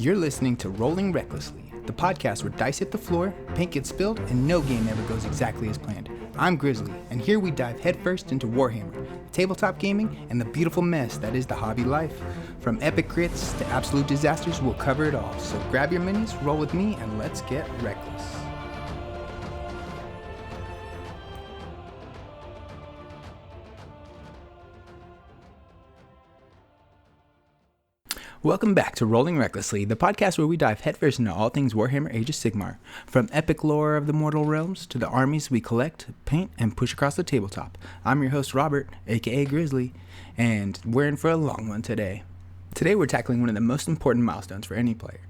You're listening to Rolling Recklessly, the podcast where dice hit the floor, paint gets spilled, and no game ever goes exactly as planned. I'm Grizzly, and here we dive headfirst into Warhammer, tabletop gaming, and the beautiful mess that is the hobby life. From epic crits to absolute disasters, we'll cover it all. So grab your minis, roll with me, and let's get reckless. Welcome back to Rolling Recklessly, the podcast where we dive headfirst into all things Warhammer Age of Sigmar. From epic lore of the mortal realms to the armies we collect, paint, and push across the tabletop. I'm your host Robert, aka Grizzly, and we're in for a long one today. Today we're tackling one of the most important milestones for any player,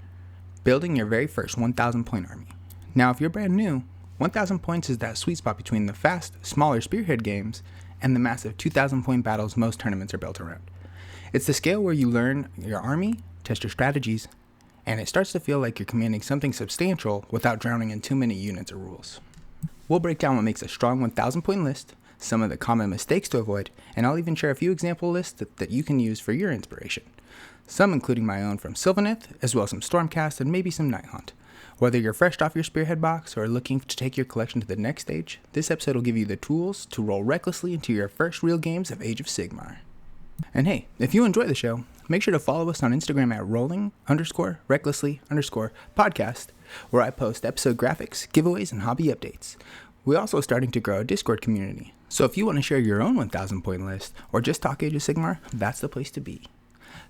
building your very first 1,000 point army. Now if you're brand new, 1,000 points is that sweet spot between the fast, smaller Spearhead games and the massive 2,000 point battles most tournaments are built around. It's the scale where you learn your army, test your strategies, and it starts to feel like you're commanding something substantial without drowning in too many units or rules. We'll break down what makes a strong 1,000 point list, some of the common mistakes to avoid, and I'll even share a few example lists that you can use for your inspiration. Some including my own from Sylvaneth, as well as some Stormcast and maybe some Night Hunt. Whether you're fresh off your Spearhead box or looking to take your collection to the next stage, this episode will give you the tools to roll recklessly into your first real games of Age of Sigmar. And hey, if you enjoy the show, make sure to follow us on Instagram at rolling_recklessly_podcast, where I post episode graphics, giveaways, and hobby updates. We're also starting to grow a Discord community, so if you want to share your own 1,000 point list, or just talk Age of Sigmar, that's the place to be.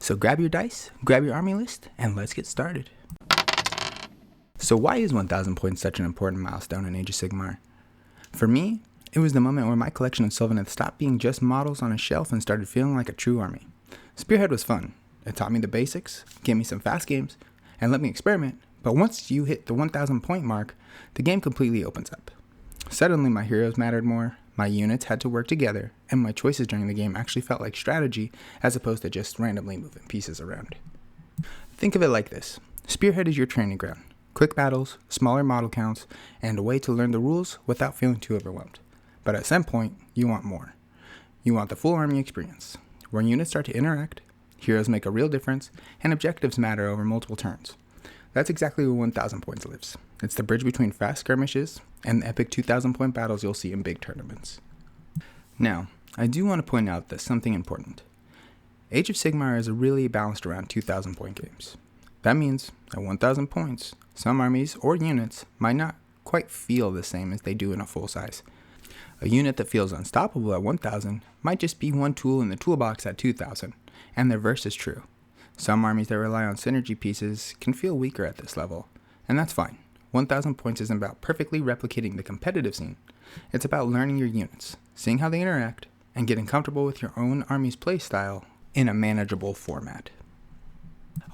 So grab your dice, grab your army list, and let's get started. So why is 1,000 points such an important milestone in Age of Sigmar? For me, it was the moment where my collection of Sylvaneth stopped being just models on a shelf and started feeling like a true army. Spearhead was fun. It taught me the basics, gave me some fast games, and let me experiment, but once you hit the 1,000 point mark, the game completely opens up. Suddenly my heroes mattered more, my units had to work together, and my choices during the game actually felt like strategy as opposed to just randomly moving pieces around. Think of it like this. Spearhead is your training ground. Quick battles, smaller model counts, and a way to learn the rules without feeling too overwhelmed. But at some point, you want more. You want the full army experience, where units start to interact, heroes make a real difference, and objectives matter over multiple turns. That's exactly where 1,000 points lives. It's the bridge between fast skirmishes and the epic 2,000 point battles you'll see in big tournaments. Now, I do want to point out that something important. Age of Sigmar is really balanced around 2,000 point games. That means at 1,000 points, some armies or units might not quite feel the same as they do in a full size. A unit that feels unstoppable at 1,000 might just be one tool in the toolbox at 2,000, and the reverse is true. Some armies that rely on synergy pieces can feel weaker at this level, and that's fine. 1,000 points isn't about perfectly replicating the competitive scene. It's about learning your units, seeing how they interact, and getting comfortable with your own army's playstyle in a manageable format.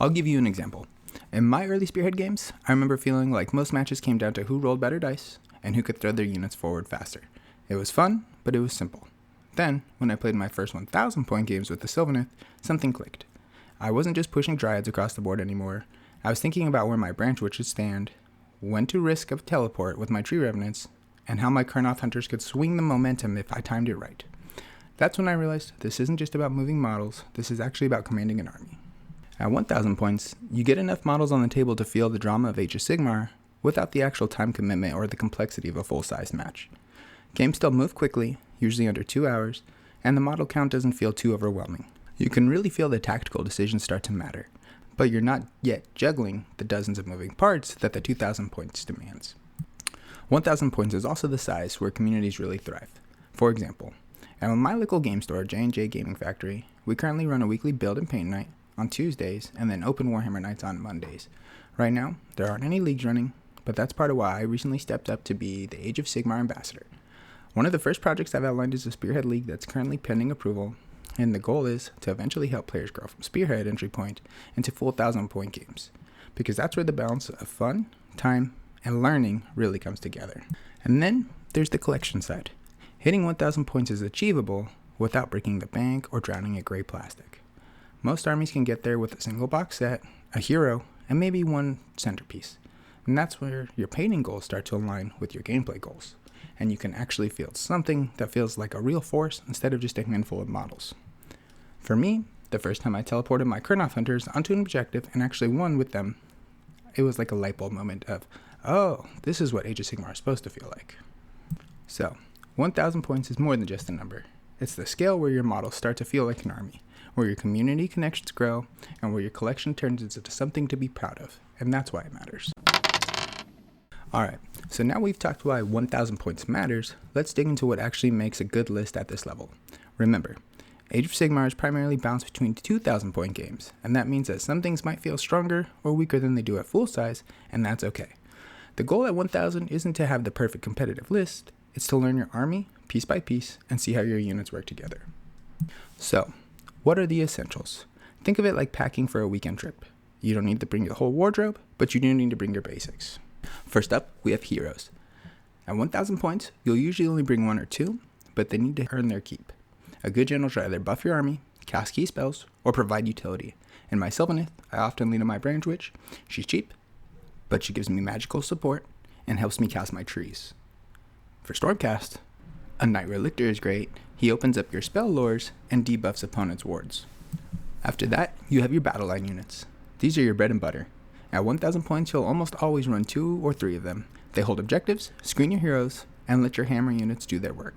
I'll give you an example. In my early Spearhead games, I remember feeling like most matches came down to who rolled better dice and who could throw their units forward faster. It was fun, but it was simple. Then, when I played my first 1,000 point games with the Sylvaneth, something clicked. I wasn't just pushing Dryads across the board anymore. I was thinking about where my branch witch should stand, when to risk a teleport with my tree revenants, and how my Kurnoth hunters could swing the momentum if I timed it right. That's when I realized this isn't just about moving models, this is actually about commanding an army. At 1,000 points, you get enough models on the table to feel the drama of Age of Sigmar without the actual time commitment or the complexity of a full-sized match. Games still move quickly, usually under 2 hours, and the model count doesn't feel too overwhelming. You can really feel the tactical decisions start to matter, but you're not yet juggling the dozens of moving parts that the 2,000 points demands. 1,000 points is also the size where communities really thrive. For example, at my local game store, J&J Gaming Factory, we currently run a weekly build and paint night on Tuesdays and then open Warhammer nights on Mondays. Right now, there aren't any leagues running, but that's part of why I recently stepped up to be the Age of Sigmar ambassador. One of the first projects I've outlined is a Spearhead League that's currently pending approval, and the goal is to eventually help players grow from Spearhead entry point into full 1,000 point games, because that's where the balance of fun, time, and learning really comes together. And then there's the collection side. Hitting 1,000 points is achievable without breaking the bank or drowning in gray plastic. Most armies can get there with a single box set, a hero, and maybe one centerpiece. And that's where your painting goals start to align with your gameplay goals, and you can actually field something that feels like a real force instead of just a handful of models. For me, The first time I teleported my Kurnoth hunters onto an objective and actually won with them, it was like a light bulb moment of, oh, this is what Age of Sigmar is supposed to feel like. So, 1,000 points is more than just a number. It's the scale where your models start to feel like an army, where your community connections grow, and where your collection turns into something to be proud of, and that's why it matters. Alright, so now we've talked why 1,000 points matters, let's dig into what actually makes a good list at this level. Remember, Age of Sigmar is primarily balanced between 2,000 point games, and that means that some things might feel stronger or weaker than they do at full size, and that's okay. The goal at 1,000 isn't to have the perfect competitive list, it's to learn your army, piece by piece, and see how your units work together. So, what are the essentials? Think of it like packing for a weekend trip. You don't need to bring your whole wardrobe, but you do need to bring your basics. First up, we have heroes. At 1,000 points, you'll usually only bring 1 or 2, but they need to earn their keep. A good general should either buff your army, cast key spells, or provide utility. In my Sylvaneth, I often lean on my Branch Witch. She's cheap, but she gives me magical support and helps me cast my trees. For Stormcast, a Knight Relictor is great. He opens up your spell lores and debuffs opponents' wards. After that, you have your battleline units. These are your bread and butter. At 1,000 points, you'll almost always run 2 or 3 of them. They hold objectives, screen your heroes, and let your hammer units do their work.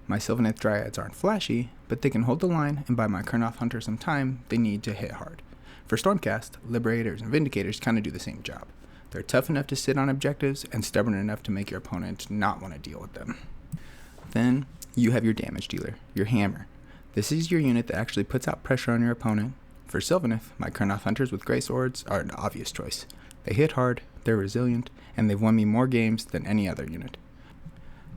My Sylvaneth Dryads aren't flashy, but they can hold the line and buy my Kurnoth Hunters some time they need to hit hard. For Stormcast, Liberators and Vindicators kind of do the same job. They're tough enough to sit on objectives and stubborn enough to make your opponent not want to deal with them. Then, you have your damage dealer, your hammer. This is your unit that actually puts out pressure on your opponent. For Sylvaneth, my Kurnoth Hunters with Great Swords are an obvious choice. They hit hard, they're resilient, and they've won me more games than any other unit.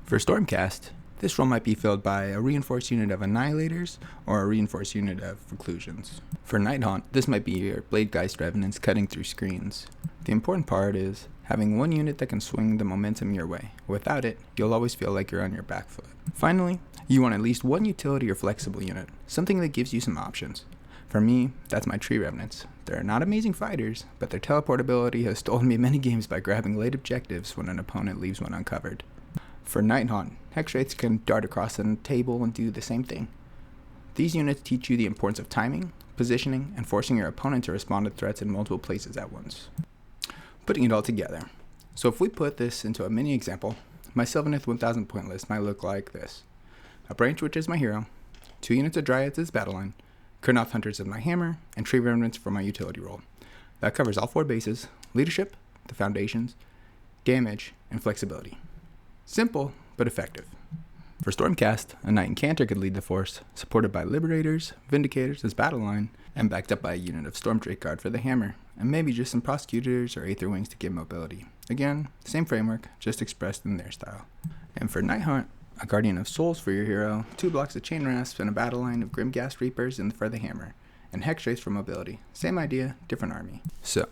For Stormcast, this role might be filled by a reinforced unit of Annihilators or a reinforced unit of Reclusions. For Nighthaunt, this might be your Bladegeist Revenants cutting through screens. The important part is having one unit that can swing the momentum your way. Without it, you'll always feel like you're on your back foot. Finally, you want at least one utility or flexible unit, something that gives you some options. For me, that's my Tree Revenants. They're not amazing fighters, but their teleportability has stolen me many games by grabbing late objectives when an opponent leaves one uncovered. For Nighthaunt, Hex Wraiths can dart across the table and do the same thing. These units teach you the importance of timing, positioning, and forcing your opponent to respond to threats in multiple places at once. Putting it all together. So if we put this into a mini example, my Sylvaneth 1,000 point list might look like this. A Branch Witch is my hero, 2 units of Dryads as battleline, Kurnoth Hunters as my hammer, and Tree Remnants for my utility role. That covers all 4 bases: leadership, the foundations, damage, and flexibility. Simple, but effective. For Stormcast, a Knight Incanter could lead the force, supported by Liberators, Vindicators as battleline, and backed up by a unit of Stormdrake Guard for the hammer, and maybe just some Prosecutors or Aether Wings to give mobility. Again, same framework, just expressed in their style. And for Nighthaunt, a Guardian of Souls for your hero, 2 blocks of Chain Rasps, and a battleline of Grimghast Reapers for the hammer, and Hex Wraiths for mobility. Same idea, different army. So,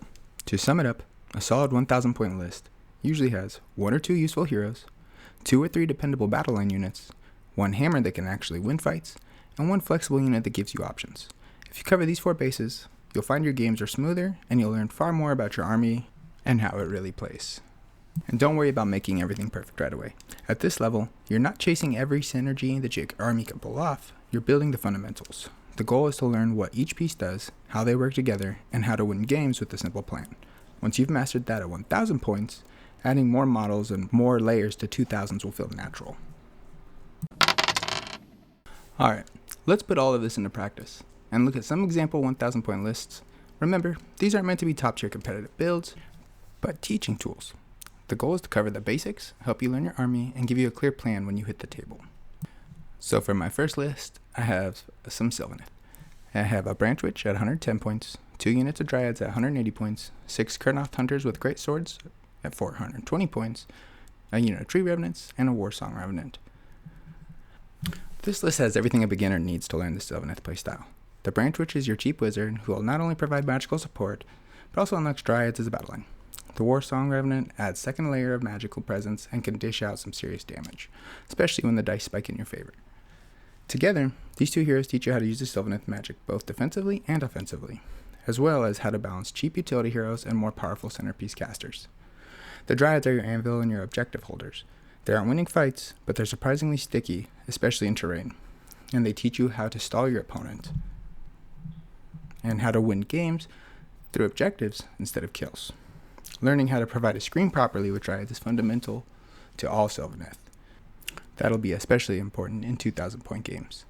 to sum it up, a solid 1,000 point list usually has 1 or 2 useful heroes, 2 or 3 dependable battleline units, 1 hammer that can actually win fights, and 1 flexible unit that gives you options. If you cover these 4 bases, you'll find your games are smoother, and you'll learn far more about your army and how it really plays. And don't worry about making everything perfect right away. At this level, you're not chasing every synergy that your army can pull off, you're building the fundamentals. The goal is to learn what each piece does, how they work together, and how to win games with a simple plan. Once you've mastered that at 1,000 points, adding more models and more layers to 2,000s will feel natural. Alright, let's put all of this into practice, and look at some example 1,000 point lists. Remember, these aren't meant to be top tier competitive builds, but teaching tools. The goal is to cover the basics, help you learn your army, and give you a clear plan when you hit the table. So for my first list, I have some Sylvaneth. I have a Branch Witch at 110 points, 2 units of Dryads at 180 points, 6 Kurnoth Hunters with Great Swords at 420 points, a unit of Tree Revenants, and a Warsong Revenant. This list has everything a beginner needs to learn the Sylvaneth playstyle. The Branch Witch is your cheap wizard who will not only provide magical support, but also unlocks Dryads as a battleline. The Warsong Revenant adds second layer of magical presence and can dish out some serious damage, especially when the dice spike in your favor. Together, these 2 heroes teach you how to use the Sylvaneth magic both defensively and offensively, as well as how to balance cheap utility heroes and more powerful centerpiece casters. The Dryads are your anvil and your objective holders. They aren't winning fights, but they're surprisingly sticky, especially in terrain, and they teach you how to stall your opponent. and how to win games through objectives instead of kills. Learning how to provide a screen properly with Dryads is fundamental to all Sylvaneth. That'll be especially important in 2,000-point games.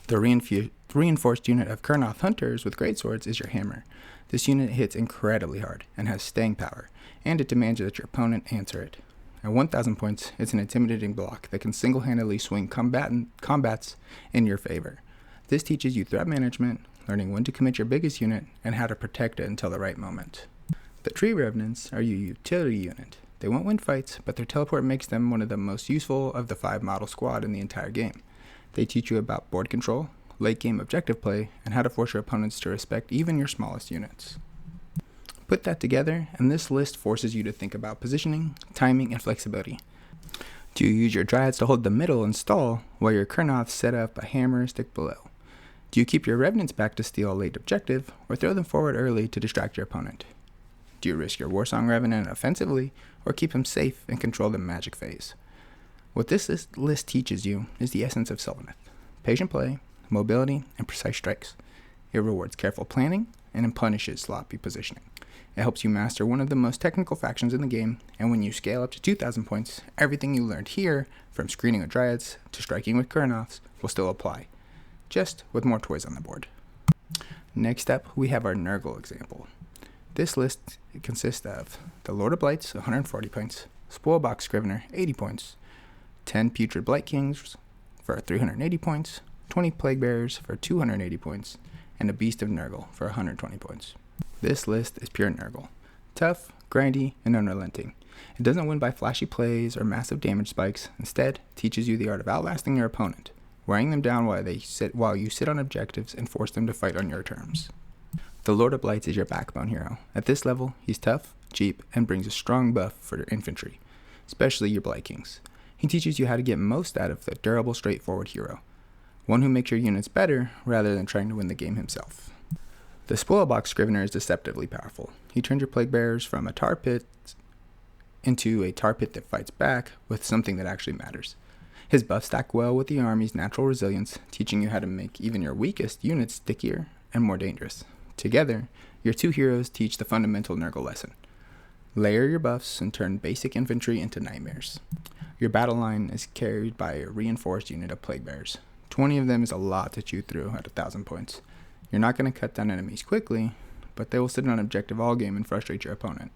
The reinforced unit of Kurnoth Hunters with Greatswords is your hammer. This unit hits incredibly hard and has staying power, and it demands that your opponent answer it. At 1,000 points, it's an intimidating block that can single-handedly swing combats in your favor. This teaches you threat management, learning when to commit your biggest unit, and how to protect it until the right moment. The Tree Revenants are your utility unit. They won't win fights, but their teleport makes them one of the most useful of the 5-model squad in the entire game. They teach you about board control, late-game objective play, and how to force your opponents to respect even your smallest units. Put that together, and this list forces you to think about positioning, timing, and flexibility. Do you use your Dryads to hold the middle and stall, while your Kurnoths set up a hammer stick below? Do you keep your Revenants back to steal a late objective, or throw them forward early to distract your opponent? Do you risk your Warsong Revenant offensively, or keep him safe and control the magic phase? What this list teaches you is the essence of Sylvaneth: patient play, mobility, and precise strikes. It rewards careful planning, and it punishes sloppy positioning. It helps you master one of the most technical factions in the game, and when you scale up to 2,000 points, everything you learned here, from screening with Dryads to striking with Kurnoths, will still apply, just with more toys on the board. Next up, we have our Nurgle example. This list consists of the Lord of Blights, 140 points, Spoilbox Scrivener, 80 points, 10 Putrid Blight Kings for 380 points, 20 Plague Bearers for 280 points, and a Beast of Nurgle for 120 points. This list is pure Nurgle. Tough, grindy, and unrelenting. It doesn't win by flashy plays or massive damage spikes. Instead, it teaches you the art of outlasting your opponent, wearing them down while you sit on objectives and force them to fight on your terms. The Lord of Blights is your backbone hero. At this level, he's tough, cheap, and brings a strong buff for your infantry, especially your Blight Kings. He teaches you how to get most out of the durable, straightforward hero, one who makes your units better rather than trying to win the game himself. The Spoilbox Scrivener is deceptively powerful. He turns your Plague Bearers from a tar pit into a tar pit that fights back with something that actually matters. His buffs stack well with the army's natural resilience, teaching you how to make even your weakest units stickier and more dangerous. Together, your two heroes teach the fundamental Nurgle lesson: layer your buffs and turn basic infantry into nightmares. Your battle line is carried by a reinforced unit of Plague Bearers. 20 of them is a lot to chew through at 1,000 points. You're not going to cut down enemies quickly, but they will sit on objective all game and frustrate your opponent.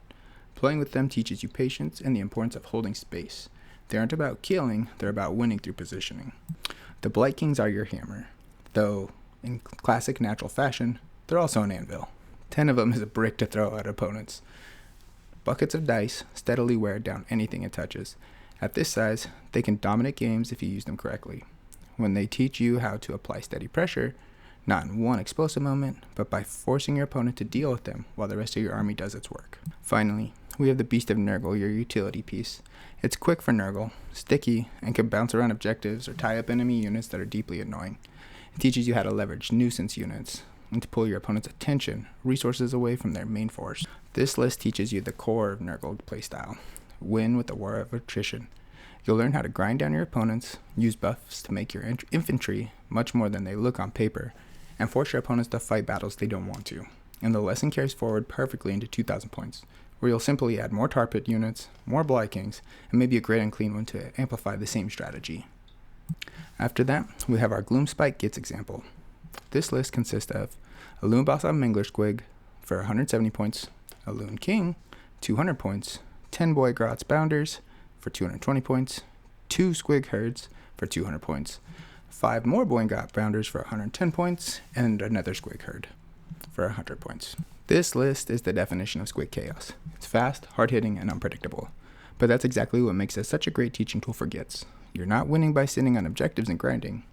Playing with them teaches you patience and the importance of holding space. They aren't about killing, they're about winning through positioning. The Blight Kings are your hammer, though in classic natural fashion, they're also an anvil. 10 of them is a brick to throw at opponents. Buckets of dice steadily wear down anything it touches. At this size, they can dominate games if you use them correctly. When they teach you how to apply steady pressure, not in one explosive moment, but by forcing your opponent to deal with them while the rest of your army does its work. Finally, we have the Beast of Nurgle, your utility piece. It's quick for Nurgle, sticky, and can bounce around objectives or tie up enemy units that are deeply annoying. It teaches you how to leverage nuisance units and to pull your opponent's attention, resources away from their main force. This list teaches you the core of Nurgle playstyle: win with the war of attrition. You'll learn how to grind down your opponents, use buffs to make your infantry much more than they look on paper, and force your opponents to fight battles they don't want to. And the lesson carries forward perfectly into 2,000 points, where you'll simply add more tar pit units, more Blight Kings, and maybe a great and clean one to amplify the same strategy. After that, we have our Gloomspite Gitz example. This list consists of a Loon Boss on Mangler Squig for 170 points, a Loon King, 200 points, 10 Boy Grots Bounders for 220 points, 2 Squig Herds for 200 points, 5 more Boy Grot Bounders for 110 points, and another Squig Herd for 100 points. This list is the definition of Squig Chaos. It's fast, hard-hitting, and unpredictable. But that's exactly what makes it such a great teaching tool for Gitz. You're not winning by sitting on objectives and grinding.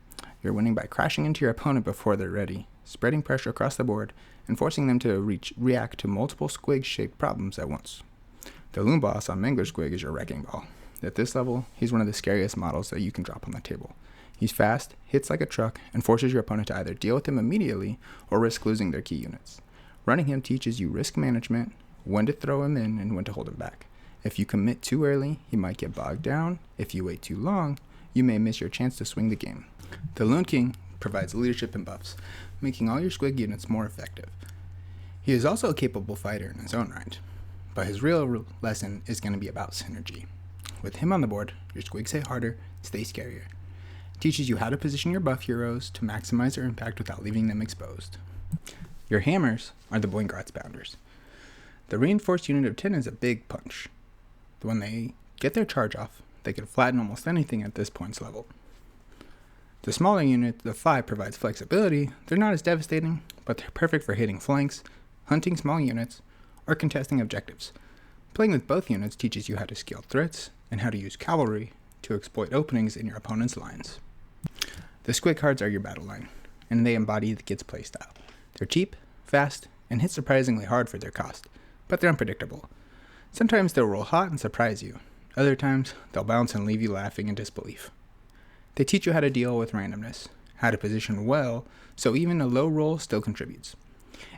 You're winning by crashing into your opponent before they're ready, spreading pressure across the board, and forcing them to react to multiple Squig-shaped problems at once. The Loon Boss on Mangler Squig is your wrecking ball. At this level, he's one of the scariest models that you can drop on the table. He's fast, hits like a truck, and forces your opponent to either deal with him immediately or risk losing their key units. Running him teaches you risk management, when to throw him in and when to hold him back. If you commit too early, he might get bogged down. If you wait too long, you may miss your chance to swing the game. The Loon King provides leadership and buffs, making all your squig units more effective. He is also a capable fighter in his own right, but his real lesson is going to be about synergy. With him on the board, your squigs hit harder, stay scarier. It teaches you how to position your buff heroes to maximize their impact without leaving them exposed. Your hammers are the Boingrot's bounders. The reinforced unit of 10 is a big punch. When they get their charge off, they can flatten almost anything at this point's level. The smaller unit of 5 provides flexibility. They're not as devastating, but they're perfect for hitting flanks, hunting small units, or contesting objectives. Playing with both units teaches you how to scale threats and how to use cavalry to exploit openings in your opponent's lines. The squig cards are your battle line, and they embody the Gitz playstyle. They're cheap, fast, and hit surprisingly hard for their cost, but they're unpredictable. Sometimes they'll roll hot and surprise you. Other times, they'll bounce and leave you laughing in disbelief. They teach you how to deal with randomness, how to position well so even a low roll still contributes,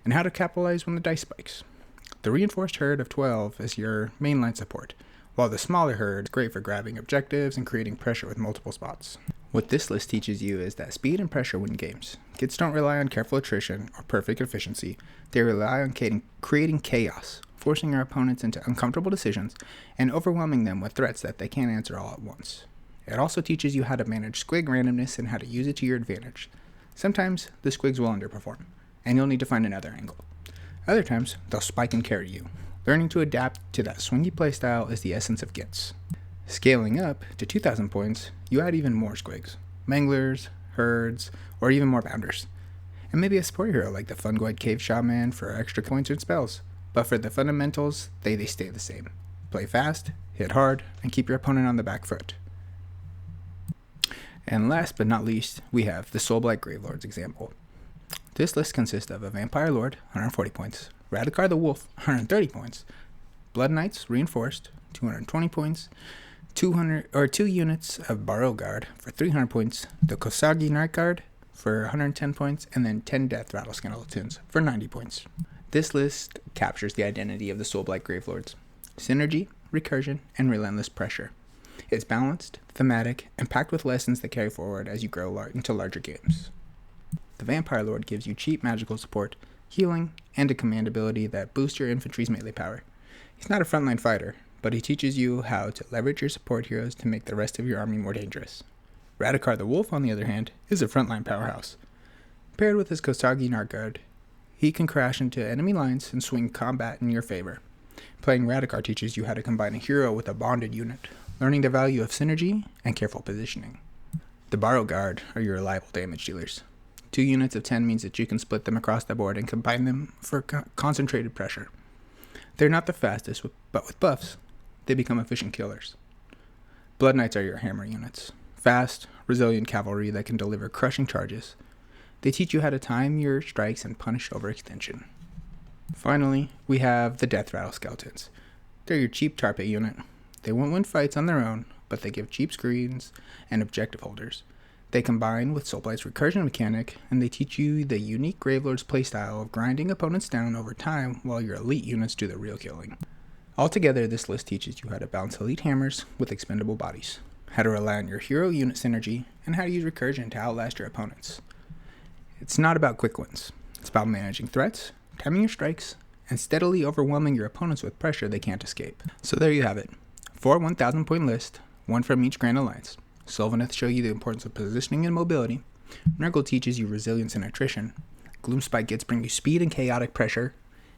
and how to capitalize when the dice spikes. The reinforced herd of 12 is your mainline support, while the smaller herd is great for grabbing objectives and creating pressure with multiple spots. What this list teaches you is that speed and pressure win games. Gitz don't rely on careful attrition or perfect efficiency. They rely on creating chaos, forcing your opponents into uncomfortable decisions and overwhelming them with threats that they can't answer all at once. It also teaches you how to manage squig randomness and how to use it to your advantage. Sometimes the squigs will underperform, and you'll need to find another angle. Other times, they'll spike and carry you. Learning to adapt to that swingy playstyle is the essence of Gitz. Scaling up to 2,000 points, you add even more squigs, manglers, herds, or even more bounders. And maybe a support hero like the Fungoid Cave Shaman for extra points and spells. But for the fundamentals, they stay the same. Play fast, hit hard, and keep your opponent on the back foot. And last but not least, we have the Soulblight Gravelords example. This list consists of a Vampire Lord, 140 points, Radikar the Wolf, 130 points, Blood Knights Reinforced, 220 points, 2 units of Barrow Guard for 300 points, the Kosagi Night Guard for 110 points, and then 10 Death Rattle Skeletons for 90 points. This list captures the identity of the Soulblight Gravelords: synergy, recursion, and relentless pressure. It's balanced, thematic, and packed with lessons that carry forward as you grow into larger games. The Vampire Lord gives you cheap magical support, healing, and a command ability that boosts your infantry's melee power. He's not a frontline fighter, but he teaches you how to leverage your support heroes to make the rest of your army more dangerous. Radikar the Wolf, on the other hand, is a frontline powerhouse. Paired with his Kosagi Night Guard, he can crash into enemy lines and swing combat in your favor. Playing Radikar teaches you how to combine a hero with a bonded unit, learning the value of synergy and careful positioning. The Barrow Guard are your reliable damage dealers. 2 units of 10 means that you can split them across the board and combine them for concentrated pressure. They're not the fastest, but with buffs, they become efficient killers. Blood Knights are your hammer units. Fast, resilient cavalry that can deliver crushing charges. They teach you how to time your strikes and punish overextension. Finally, we have the Death Rattle Skeletons. They're your cheap Tarpet unit. They won't win fights on their own, but they give cheap screens and objective holders. They combine with Soulblight's recursion mechanic, and they teach you the unique Gravelords playstyle of grinding opponents down over time while your elite units do the real killing. Altogether, this list teaches you how to balance elite hammers with expendable bodies, how to rely on your hero unit synergy, and how to use recursion to outlast your opponents. It's not about quick wins. It's about managing threats, timing your strikes, and steadily overwhelming your opponents with pressure they can't escape. So there you have it. 4 1,000 point list, 1 from each Grand Alliance. Sylvaneth show you the importance of positioning and mobility. Nurgle teaches you resilience and attrition. Gloomspite Gitz bring you speed and chaotic pressure.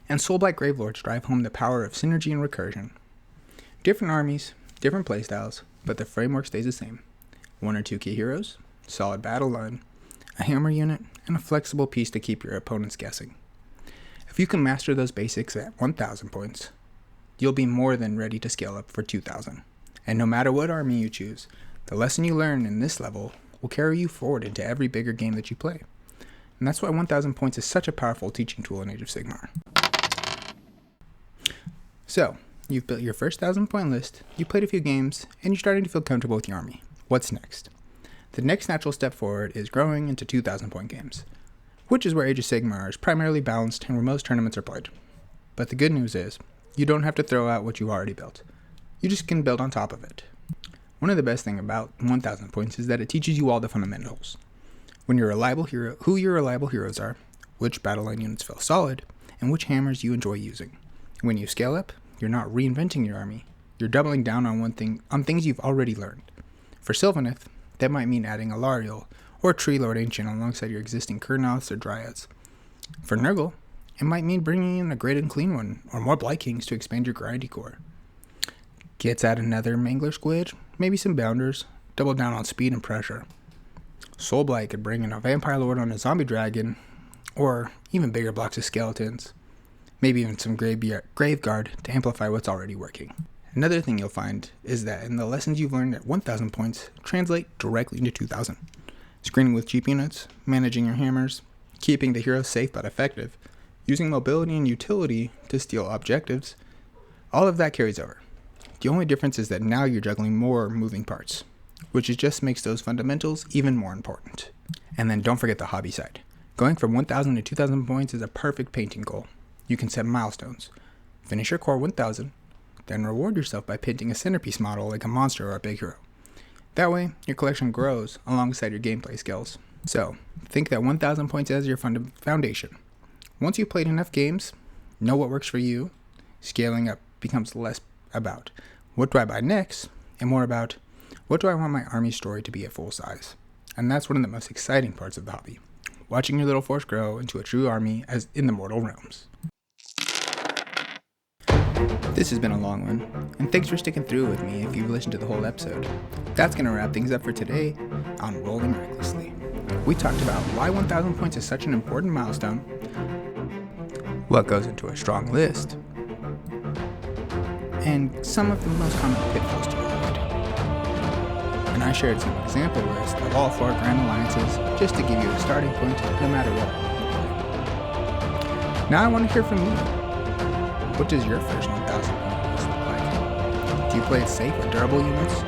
And Soulblight Gravelords drive home the power of synergy and recursion. Different armies, different playstyles, but the framework stays the same. 1 or 2 key heroes, solid battle line, a hammer unit, and a flexible piece to keep your opponents guessing. If you can master those basics at 1,000 points, you'll be more than ready to scale up for 2,000. And no matter what army you choose, the lesson you learn in this level will carry you forward into every bigger game that you play. And that's why 1,000 points is such a powerful teaching tool in Age of Sigmar. So, you've built your first 1,000 point list, you played a few games, and you're starting to feel comfortable with your army. What's next? The next natural step forward is growing into 2,000 point games, which is where Age of Sigmar is primarily balanced and where most tournaments are played. But the good news is, you don't have to throw out what you've already built. You just can build on top of it. One of the best things about 1,000 points is that it teaches you all the fundamentals. who your reliable heroes are, which battleline units feel solid, and which hammers you enjoy using. When you scale up, you're not reinventing your army. You're doubling down on things you've already learned. For Sylvaneth, that might mean adding a Lariel or a Tree Lord Ancient alongside your existing Kurnoths or Dryads. For Nurgle, it might mean bringing in a Great and Clean One or more Blight Kings to expand your grindy core. Gitz add another Mangler Squidge, maybe some Bounders, double down on speed and pressure. Soulblight could bring in a Vampire Lord on a Zombie Dragon, or even bigger blocks of Skeletons. Maybe even some Graveguard to amplify what's already working. Another thing you'll find is that in the lessons you've learned at 1,000 points translate directly into 2,000. Screening with cheap units, managing your hammers, keeping the heroes safe but effective, using mobility and utility to steal objectives, all of that carries over. The only difference is that now you're juggling more moving parts, which just makes those fundamentals even more important. And then don't forget the hobby side. Going from 1,000 to 2,000 points is a perfect painting goal. You can set milestones. Finish your core 1,000, then reward yourself by painting a centerpiece model like a monster or a big hero. That way, your collection grows alongside your gameplay skills. So, think that 1,000 points as your foundation. Once you've played enough games, know what works for you, scaling up becomes less about what do I buy next, and more about what do I want my army story to be at full size. And that's one of the most exciting parts of the hobby, watching your little force grow into a true army as in the mortal realms. This has been a long one, and thanks for sticking through with me if you've listened to the whole episode. That's going to wrap things up for today on Rolling Recklessly. We talked about why 1,000 points is such an important milestone, what goes into a strong list, and some of the most common pitfalls to avoid. And I shared some example lists of all 4 Grand Alliances just to give you a starting point no matter what. Now I want to hear from you. What does your first 1,000 point list look like? Do you play it safe with durable units?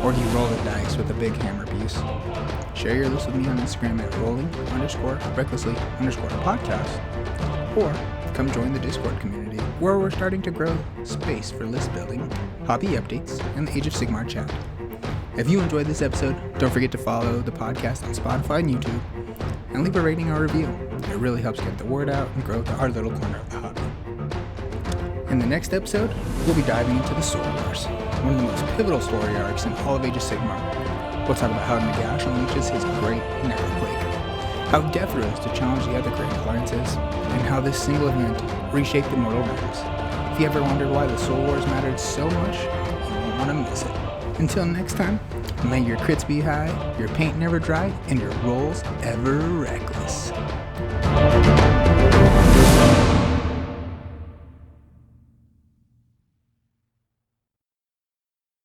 Or do you roll the dice with a big hammer piece? Share your list with me on Instagram at rolling_recklessly_podcast. Or come join the Discord community where we're starting to grow space for list building, hobby updates, and the Age of Sigmar chat. If you enjoyed this episode, don't forget to follow the podcast on Spotify and YouTube, and leave a rating or review. It really helps get the word out and grow our little corner of the hobby. In the next episode, we'll be diving into the Soul Wars, one of the most pivotal story arcs in all of Age of Sigmar. We'll talk about how Nagash unleashes his great Necroquake, how Death rose to challenge the other great alliances, and how this single event reshaped the mortal realms. If you ever wondered why the Soul Wars mattered so much, you won't want to miss it. Until next time, may your crits be high, your paint never dry, and your rolls ever reckless.